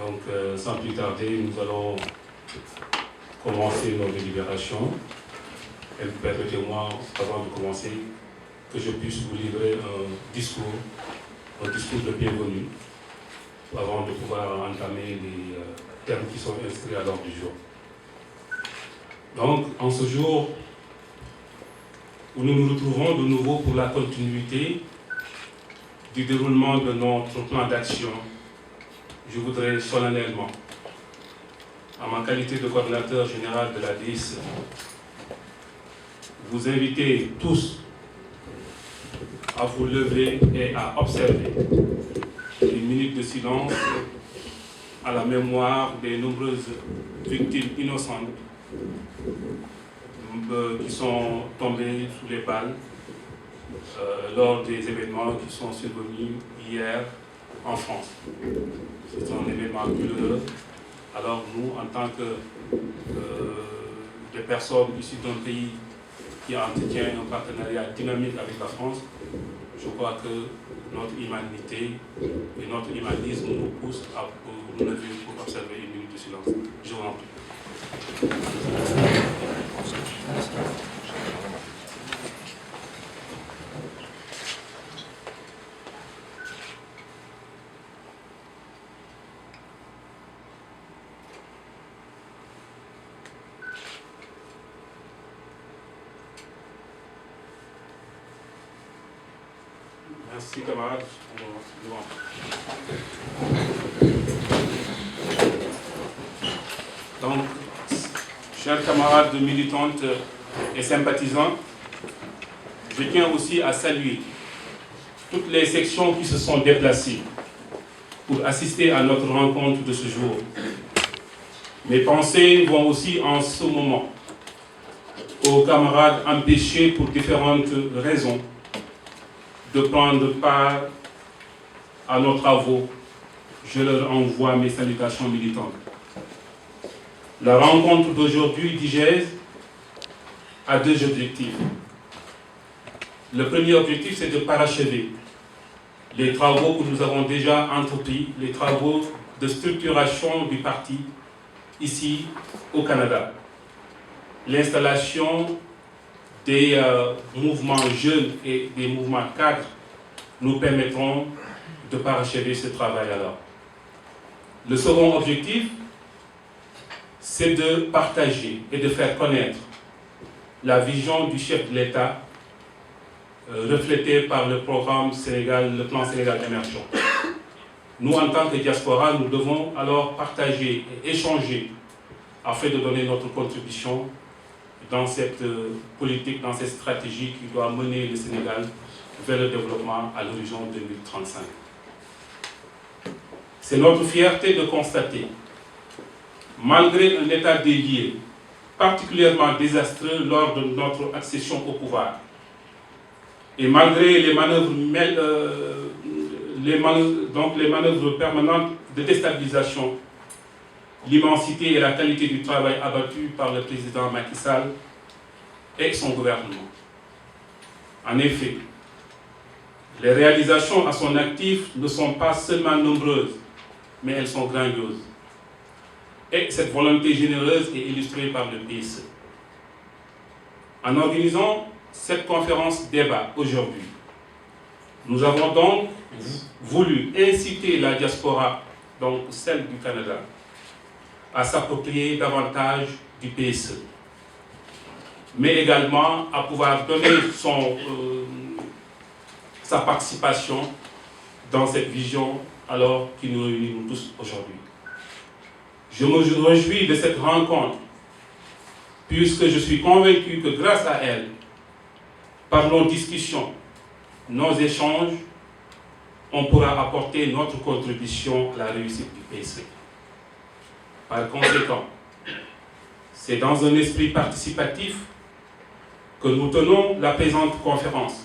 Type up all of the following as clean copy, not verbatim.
Donc, sans plus tarder, nous allons commencer nos délibérations. Et permettez-moi, avant de commencer, que je puisse vous livrer un discours de bienvenue, avant de pouvoir entamer les termes qui sont inscrits à l'ordre du jour. Donc, en ce jour où nous nous retrouvons de nouveau pour la continuité du déroulement de notre plan d'action, je voudrais solennellement, en ma qualité de coordinateur général de la DIS, vous inviter tous à vous lever et à observer une minute de silence à la mémoire des nombreuses victimes innocentes qui sont tombées sous les balles lors des événements qui sont survenus hier en France. C'est un événement douloureux. Alors nous, en tant que des personnes issues d'un pays qui entretient un partenariat dynamique avec la France, je crois que notre humanité et notre humanisme nous poussent à nous lever pour observer une minute de silence. Je vous en prie. Merci camarades. Donc, chers camarades militantes et sympathisants, je tiens aussi à saluer toutes les sections qui se sont déplacées pour assister à notre rencontre de ce jour. Mes pensées vont aussi en ce moment aux camarades empêchés pour différentes raisons de prendre part à nos travaux. Je leur envoie mes salutations militantes. La rencontre d'aujourd'hui d'IGES a deux objectifs. Le premier objectif, c'est de parachever les travaux que nous avons déjà entrepris, les travaux de structuration du parti ici au Canada. L'installation des mouvements jeunes et des mouvements cadres nous permettront de parachever ce travail alors. Le second objectif, c'est de partager et de faire connaître la vision du chef de l'État reflétée par le programme Sénégal, le plan Sénégal émergent. Nous, en tant que diaspora, nous devons alors partager et échanger afin de donner notre contribution dans cette politique, dans cette stratégie qui doit mener le Sénégal vers le développement à l'horizon 2035. C'est notre fierté de constater, malgré un état des lieux particulièrement désastreux lors de notre accession au pouvoir, et malgré les manœuvres permanentes de déstabilisation, l'immensité et la qualité du travail abattu par le président Macky Sall et son gouvernement. En effet, les réalisations à son actif ne sont pas seulement nombreuses, mais elles sont grandioses. Et cette volonté généreuse est illustrée par le PSE. En organisant cette conférence débat aujourd'hui, nous avons donc voulu inciter la diaspora, donc celle du Canada, à s'approprier davantage du PSE, mais également à pouvoir donner sa participation dans cette vision alors qui nous réunit nous tous aujourd'hui. Je me réjouis de cette rencontre puisque je suis convaincu que grâce à elle, par nos discussions, nos échanges, on pourra apporter notre contribution à la réussite du PSE. Par conséquent, c'est dans un esprit participatif que nous tenons la présente conférence.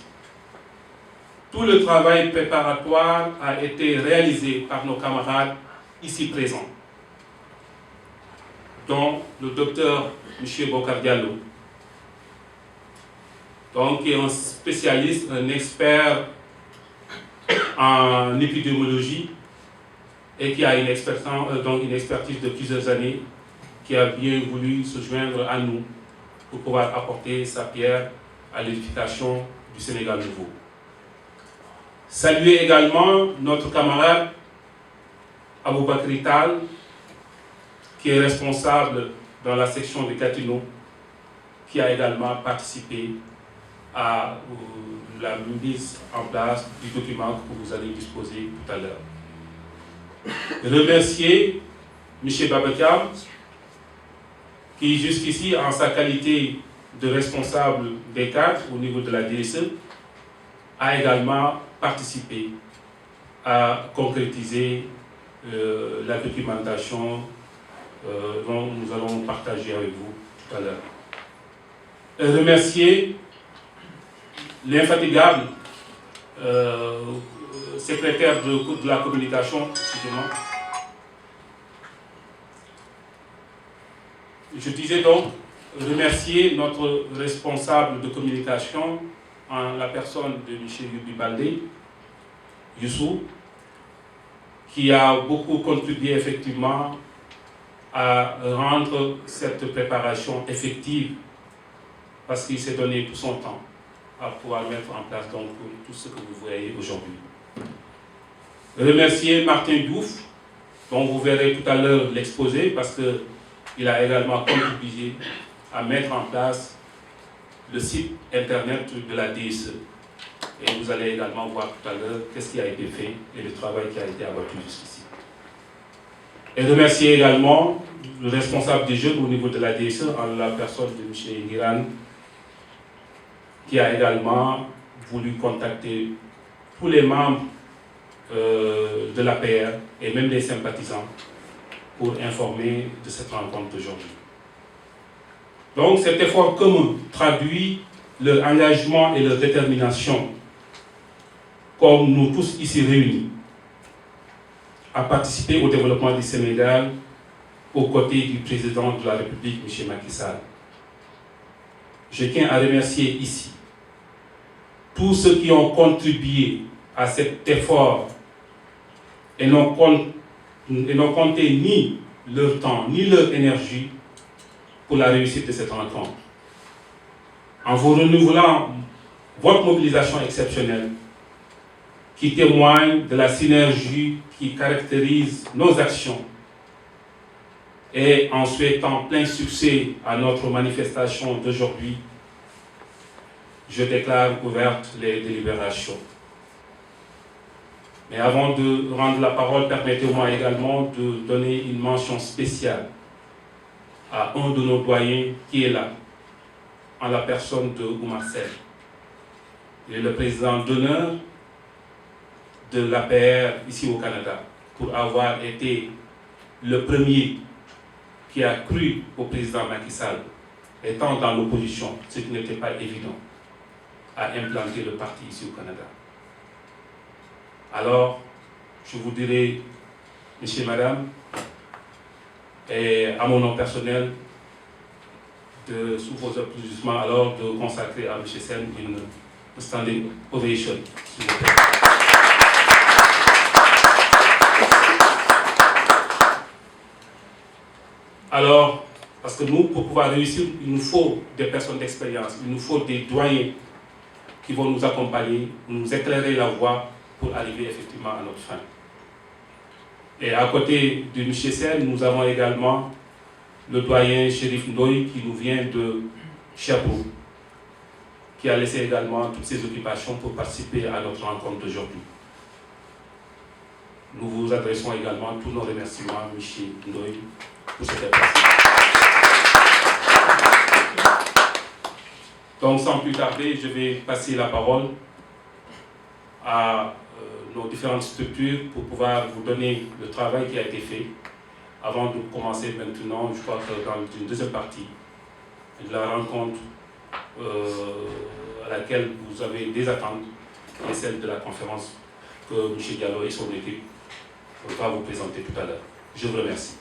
Tout le travail préparatoire a été réalisé par nos camarades ici présents, dont le docteur M. Bokar Diallo, donc, qui est un spécialiste, un expert en épidémiologie et qui a une expertise de plusieurs années, qui a bien voulu se joindre à nous pour pouvoir apporter sa pierre à l'édification du Sénégal nouveau. Saluer également notre camarade Aboubakry Tall, qui est responsable dans la section de Gatineau, qui a également participé à la mise en place du document que vous allez disposer tout à l'heure. Remercier M. Babacar, qui jusqu'ici, en sa qualité de responsable des cadres au niveau de la DSE, a également participé à concrétiser la documentation dont nous allons partager avec vous tout à l'heure. Remercier l'infatigable secrétaire de la communication, excusez-moi. Je disais donc remercier notre responsable de communication en la personne de M. Yubi Baldé, Youssou, qui a beaucoup contribué effectivement à rendre cette préparation effective, parce qu'il s'est donné tout son temps à pouvoir mettre en place donc tout ce que vous voyez aujourd'hui. Remercier Martin Diouf, dont vous verrez tout à l'heure l'exposé, parce qu'il a également contribué à mettre en place le site internet de la DSE. Et vous allez également voir tout à l'heure qu'est-ce qui a été fait et le travail qui a été abattu jusqu'ici. Et remercier également le responsable des jeunes au niveau de la DSE, en la personne de M. Ngiran, qui a également voulu contacter tous les membres de l'APR et même les sympathisants pour informer de cette rencontre d'aujourd'hui. Donc cet effort commun traduit leur engagement et leur détermination, comme nous tous ici réunis, à participer au développement du Sénégal aux côtés du président de la République, M. Macky Sall. Je tiens à remercier ici tous ceux qui ont contribué à cet effort et n'ont compté ni leur temps, ni leur énergie pour la réussite de cette rencontre. En vous renouvelant votre mobilisation exceptionnelle, qui témoigne de la synergie qui caractérise nos actions, et en souhaitant plein succès à notre manifestation d'aujourd'hui, je déclare ouvertes les délibérations. Mais avant de rendre la parole, permettez-moi également de donner une mention spéciale à un de nos doyens qui est là, en la personne de Oumar Sène. Il est le président d'honneur de l'APR ici au Canada, pour avoir été le premier qui a cru au président Macky Sall, étant dans l'opposition, ce qui n'était pas évident, à implanter le parti ici au Canada. Alors, je vous dirai, messieurs, madame, et à mon nom personnel, sous vos applaudissements, alors de consacrer à M. Sène une standing ovation, s'il vous plaît. Alors, parce que nous, pour pouvoir réussir, il nous faut des personnes d'expérience, il nous faut des doyens qui vont nous accompagner, nous éclairer la voie pour arriver effectivement à notre fin. Et à côté de M. Sène, nous avons également le doyen Chérif Ndoye qui nous vient de Chabou, qui a laissé également toutes ses occupations pour participer à notre rencontre d'aujourd'hui. Nous vous adressons également tous nos remerciements, M. Ndoye, pour cette déplacement. Donc, sans plus tarder, je vais passer la parole à nos différentes structures pour pouvoir vous donner le travail qui a été fait. Avant de commencer maintenant, je crois que dans une deuxième partie de la rencontre à laquelle vous avez des attentes, et celle de la conférence que M. Diallo et son équipe vont vous présenter tout à l'heure. Je vous remercie.